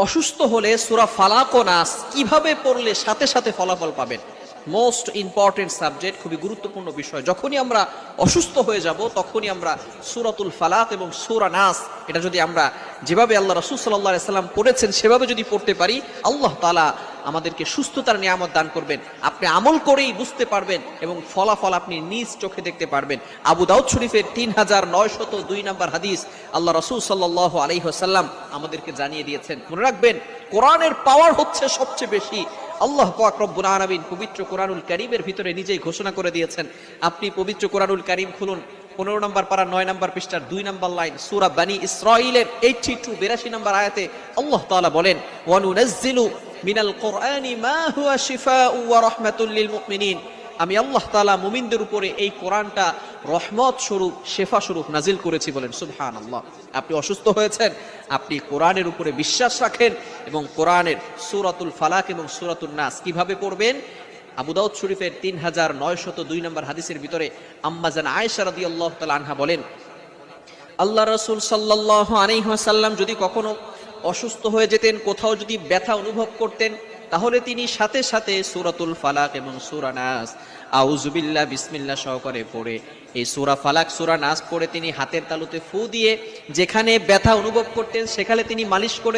অসুস্থ হলে সূরা ফালাক ও নাস কিভাবে পড়লে সাথে সাথে ফলাফল পাবেন? মোস্ট ইম্পর্টেন্ট সাবজেক্ট, খুবই গুরুত্বপূর্ণ বিষয়। যখনই আমরা অসুস্থ হয়ে যাব তখনই আমরা সূরাতুল ফালাক এবং সূরা নাস এটা যদি আমরা যেভাবে আল্লাহ রাসূল সাল্লাল্লাহু আলাইহি সাল্লাম পড়েছেন সেভাবে যদি পড়তে পারি, আল্লাহ তাআলা আমাদেরকে সুস্থতার নিয়ামত দান করবেন। আপনি আমল করেই বুঝতে পারবেন এবং ফলাফল আপনি নিজ চোখে দেখতে পারবেন। আবু দাউদ শরীফের 3902 নম্বর হাদিস আল্লাহ রাসূল সাল্লাল্লাহু আলাইহি ওয়াসাল্লাম আমাদেরকে জানিয়ে দিয়েছেন। মনে রাখবেন, কোরআনের পাওয়ার হচ্ছে সবচেয়ে বেশি। আল্লাহ পাক রব্বুল আলামিন পবিত্র কোরআনুল কারীমের ভিতরে নিজেই ঘোষণা করে দিয়েছেন। আপনি পবিত্র কোরআনুল কারীম খুলুন, 15 নম্বর পারা 9 নম্বর পৃষ্ঠার 2 নম্বর লাইন, সূরা বনী ইসরাঈলের 82 নম্বর আয়াতে আল্লাহ তাআলা বলেন, ওয়া নুনাজ্জিলু মিনাল কোরআনি মা হুয়া শিফাউ ওয়া রাহমাতুল লিল মুমিনিন। আমি আল্লাহ তাআলা মুমিনদের উপরে এই কোরআনটা রহমত স্বরূপ, শেফা স্বরূপ নাজিল করেছি। বলেন সুবহানাল্লাহ। আপনি অসুস্থ হয়েছেন, আপনি কোরআনের উপরে বিশ্বাস রাখেন এবং কোরআনের সূরাতুল ফালাক এবং সূরাতুন নাস কিভাবে পড়বেন? আবু দাউদ শরীফের 3902 নম্বর হাদিসের ভিতরে আম্মা জান আয়েশা রাদিয়াল্লাহু তাআলা আনহা বলেন, আল্লাহ রাসূল সাল্লাল্লাহু আলাইহি ওয়াসাল্লাম যদি কখনো অসুস্থ হয়ে যেতেন, কোথাও যদি ব্যথা অনুভব করতেন, তাহলে তিনি সাথে সাথে সূরাতুল ফালাক এবং সূরা নাস আউযু বিল্লাহ বিসমিল্লাহ সহকারে পড়ে এই সূরা ফালাক সূরা নাস পড়ে তিনি হাতের তালুতে ফু দিয়ে যেখানে ব্যথা অনুভব করতেন সেখানে তিনি মালিশ করে